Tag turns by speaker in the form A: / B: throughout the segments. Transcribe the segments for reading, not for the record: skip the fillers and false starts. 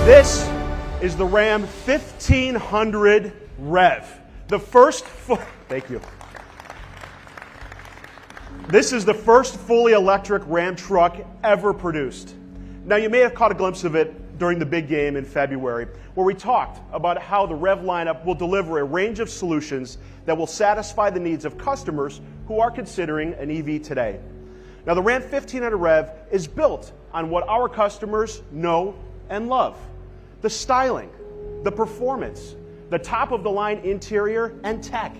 A: This is the Ram 1500 Rev. The first, thank you. This is the first fully electric Ram truck ever produced. Now you may have caught a glimpse of it during the big game in February, where we talked about how the Rev lineup will deliver a range of solutions that will satisfy the needs of customers who are considering an EV today. Now the Ram 1500 Rev is built on what our customers know and love. The styling, the performance, the top-of-the-line interior and tech.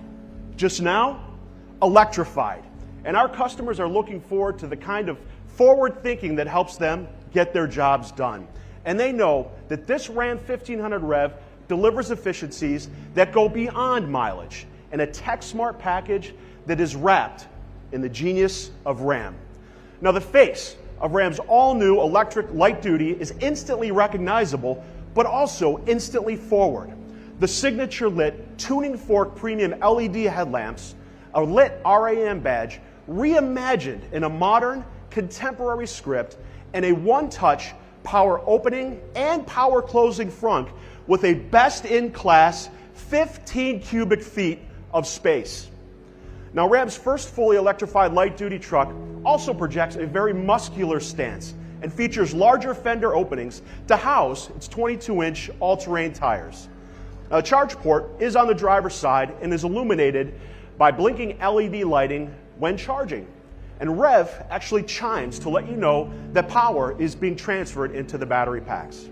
A: Just now, electrified. And our customers are looking forward to the kind of forward thinking that helps them get their jobs done. And they know that this Ram 1500 Rev delivers efficiencies that go beyond mileage in a tech-smart package that is wrapped in the genius of Ram. Now the face of Ram's all-new electric light duty is instantly recognizable, but also instantly forward. The signature lit tuning fork premium LED headlamps, a lit RAM badge, reimagined in a modern, contemporary script, and a one-touch power opening and power closing front with a best-in-class 15 cubic feet of space. Now Ram's first fully electrified light-duty truck also projects a very muscular stance and features larger fender openings to house its 22-inch all-terrain tires. Now, the charge port is on the driver's side and is illuminated by blinking LED lighting when charging. And Rev actually chimes to let you know that power is being transferred into the battery packs.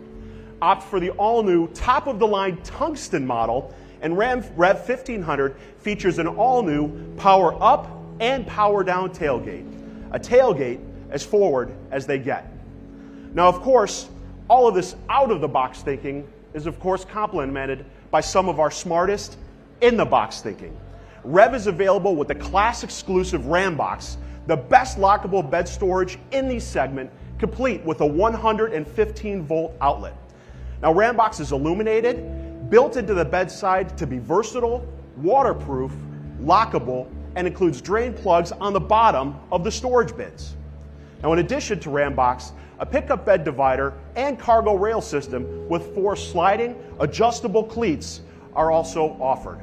A: Opt for the all-new, top-of-the-line tungsten model, and Ram Rev 1500 features an all-new power-up and power-down tailgate. A tailgate as forward as they get. Now, of course, all of this out-of-the-box thinking is, of course, complemented by some of our smartest in-the-box thinking. Rev is available with the class-exclusive Ram Box, the best lockable bed storage in the segment, complete with a 115-volt outlet. Now, Ram Box is illuminated, built into the bedside to be versatile, waterproof, lockable, and includes drain plugs on the bottom of the storage bins. Now, in addition to Ram Box, a pickup bed divider and cargo rail system with 4 sliding, adjustable cleats are also offered.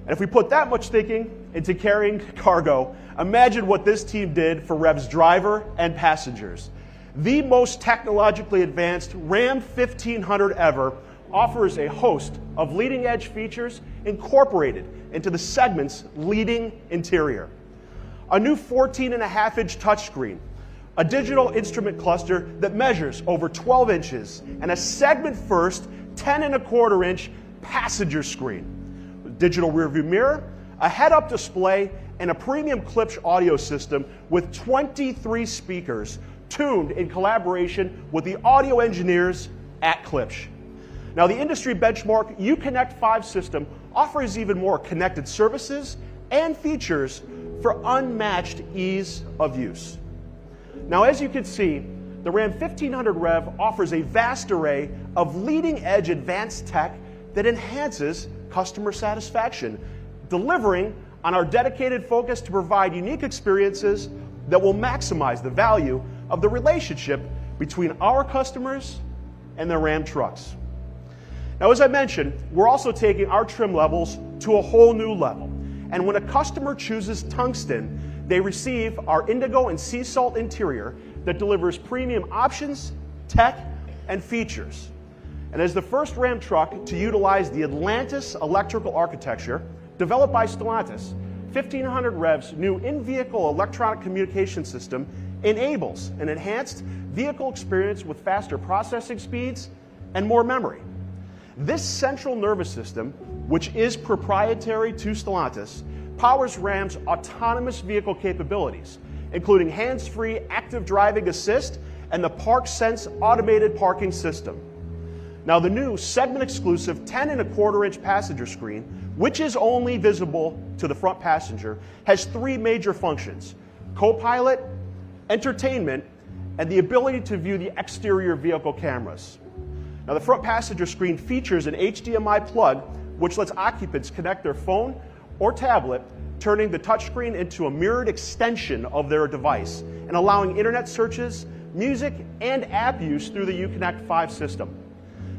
A: And if we put that much thinking into carrying cargo, imagine what this team did for Rev's driver and passengers. The most technologically advanced Ram 1500 ever offers a host of leading-edge features incorporated into the segment's leading interior. A new 14.5-inch touchscreen, a digital instrument cluster that measures over 12 inches, and a segment-first 10.25-inch passenger screen. Digital rearview mirror, a head-up display, and a premium Klipsch audio system with 23 speakers tuned in collaboration with the audio engineers at Klipsch. Now, the industry benchmark Uconnect 5 system offers even more connected services and features for unmatched ease of use. Now, as you can see, the Ram 1500 Rev offers a vast array of leading-edge advanced tech that enhances customer satisfaction, delivering on our dedicated focus to provide unique experiences that will maximize the value of the relationship between our customers and the Ram trucks. Now, as I mentioned, we're also taking our trim levels to a whole new level. And when a customer chooses tungsten, they receive our indigo and sea salt interior that delivers premium options, tech, and features. And as the first Ram truck to utilize the Atlantis electrical architecture developed by Stellantis, 1500 Rev's new in-vehicle electronic communication system enables an enhanced vehicle experience with faster processing speeds and more memory. This central nervous system, which is proprietary to Stellantis, powers Ram's autonomous vehicle capabilities, including hands-free active driving assist and the ParkSense automated parking system. Now, the new segment-exclusive 10.25-inch passenger screen, which is only visible to the front passenger, has 3 major functions: co-pilot, entertainment, and the ability to view the exterior vehicle cameras. Now, the front passenger screen features an HDMI plug, which lets occupants connect their phone or tablet, turning the touchscreen into a mirrored extension of their device and allowing internet searches, music, and app use through the Uconnect 5 system.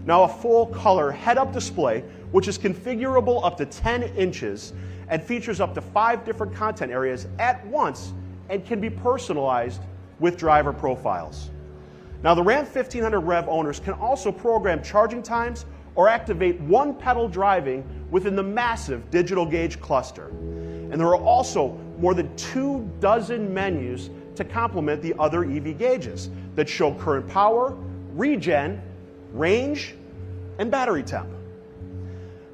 A: Now a full color head-up display, which is configurable up to 10 inches and features up to 5 different content areas at once and can be personalized with driver profiles. Now the Ram 1500 Rev owners can also program charging times or activate one-pedal driving within the massive digital gauge cluster. And there are also more than 24 menus to complement the other EV gauges that show current power, regen, range, and battery temp.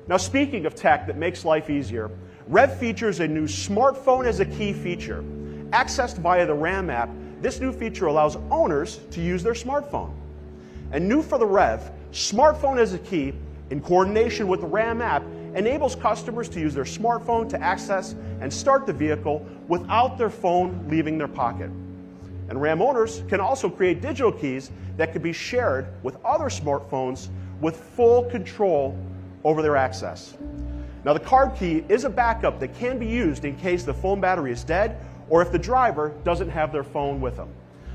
A: Now speaking of tech that makes life easier, Rev features a new smartphone as a key feature. Accessed via the Ram app, this new feature allows owners to use their smartphone. And new for the Rev, smartphone as a key, in coordination with the Ram app, enables customers to use their smartphone to access and start the vehicle without their phone leaving their pocket. And Ram owners can also create digital keys that can be shared with other smartphones with full control over their access. Now the card key is a backup that can be used in case the phone battery is dead or if the driver doesn't have their phone with them.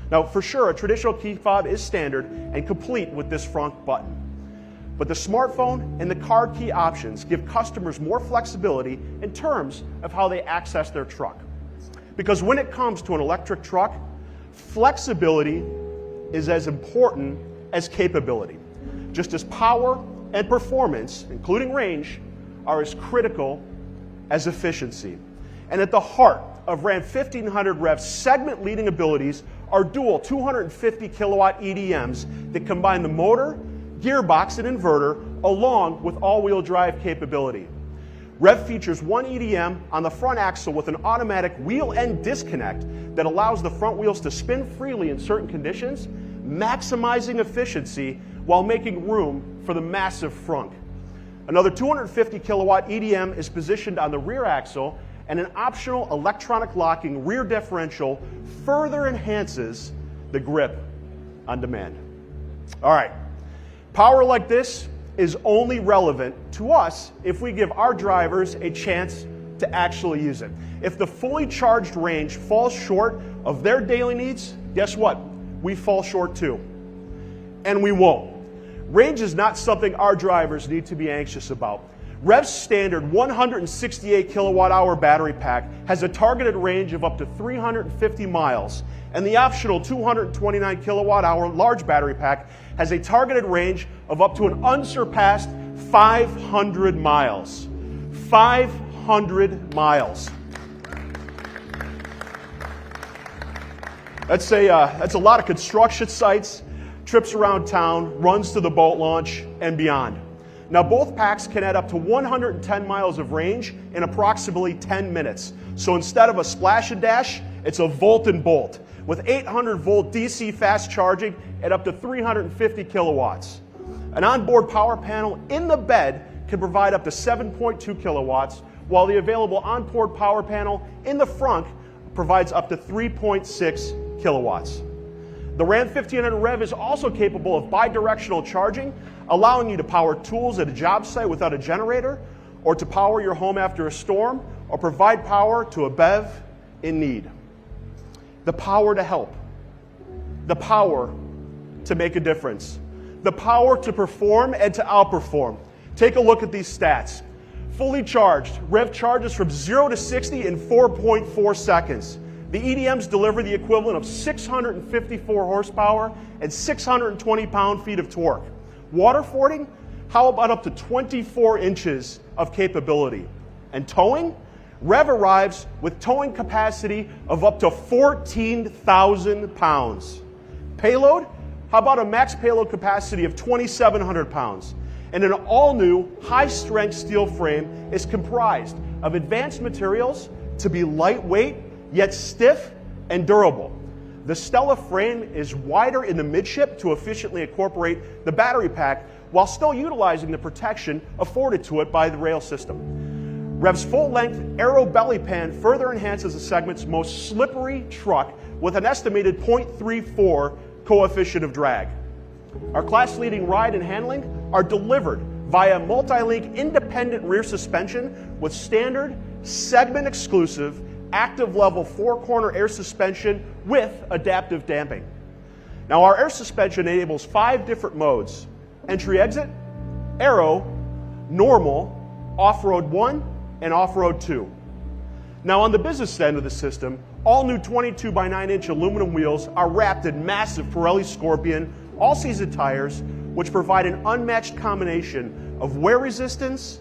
A: Now for sure, a traditional key fob is standard and complete with this front button. But the smartphone and the card key options give customers more flexibility in terms of how they access their truck. Because when it comes to an electric truck, flexibility is as important as capability. Just as power and performance, including range, are as critical as efficiency. And at the heart of Ram 1500 Rev's segment-leading abilities are dual 250 kilowatt EDMs that combine the motor, gearbox, and inverter along with all-wheel drive capability. Rev features one EDM on the front axle with an automatic wheel end disconnect that allows the front wheels to spin freely in certain conditions, maximizing efficiency while making room for the massive frunk. Another 250 kilowatt EDM is positioned on the rear axle, and an optional electronic locking rear differential further enhances the grip on demand. All right, power like this is only relevant to us if we give our drivers a chance to actually use it. If the fully charged range falls short of their daily needs, guess what? We fall short too. And we won't. Range is not something our drivers need to be anxious about. Rev's standard 168 kilowatt hour battery pack has a targeted range of up to 350 miles, and the optional 229 kilowatt hour large battery pack has a targeted range of up to an unsurpassed 500 miles. 500 miles. That's a lot of construction sites, trips around town, runs to the boat launch, and beyond. Now both packs can add up to 110 miles of range in approximately 10 minutes. So instead of a splash and dash, it's a volt and bolt with 800 volt DC fast charging at up to 350 kilowatts. An onboard power panel in the bed can provide up to 7.2 kilowatts, while the available onboard power panel in the front provides up to 3.6 kilowatts. The Ram 1500 Rev is also capable of bidirectional charging, allowing you to power tools at a job site without a generator, or to power your home after a storm, or provide power to a BEV in need. The power to help. The power to make a difference. The power to perform and to outperform. Take a look at these stats. Fully charged, Rev charges from 0 to 60 in 4.4 seconds. The EDMs deliver the equivalent of 654 horsepower and 620 pound-feet of torque. Water fording? How about up to 24 inches of capability? And towing? Rev arrives with towing capacity of up to 14,000 pounds. Payload? How about a max payload capacity of 2,700 pounds? And an all-new, high-strength steel frame is comprised of advanced materials to be lightweight, yet stiff and durable. The Stella frame is wider in the midship to efficiently incorporate the battery pack while still utilizing the protection afforded to it by the rail system. Rev's full-length aero belly pan further enhances the segment's most slippery truck with an estimated 0.34 coefficient of drag. Our class-leading ride and handling are delivered via multi-link independent rear suspension with standard, segment-exclusive, active level 4-corner air suspension with adaptive damping. Now our air suspension enables 5 different modes: entry-exit, aero, normal, off-road 1, and off-road 2. Now on the business end of the system, all new 22 by 9 inch aluminum wheels are wrapped in massive Pirelli Scorpion all-season tires, which provide an unmatched combination of wear resistance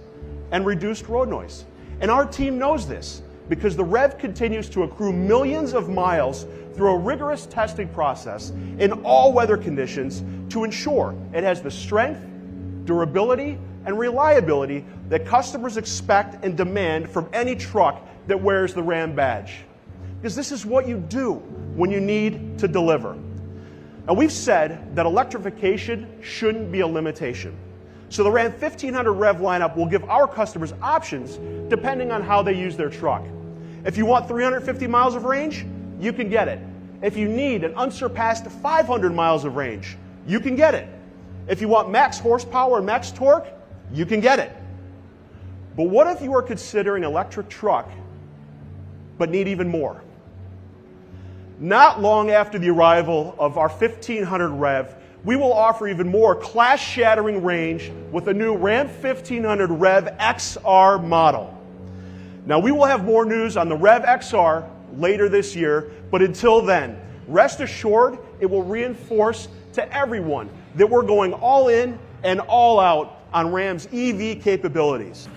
A: and reduced road noise. And our team knows this because the REV continues to accrue millions of miles through a rigorous testing process in all weather conditions to ensure it has the strength, durability, and reliability that customers expect and demand from any truck that wears the Ram badge. Because this is what you do when you need to deliver. And we've said that electrification shouldn't be a limitation. So the Ram 1500 REV lineup will give our customers options depending on how they use their truck. If you want 350 miles of range, you can get it. If you need an unsurpassed 500 miles of range, you can get it. If you want max horsepower and max torque, you can get it. But what if you are considering an electric truck but need even more? Not long after the arrival of our 1500 REV, we will offer even more class-shattering range with a new Ram 1500 REV XR model. Now, we will have more news on the REV XR later this year, but until then, rest assured it will reinforce to everyone that we're going all in and all out on Ram's EV capabilities.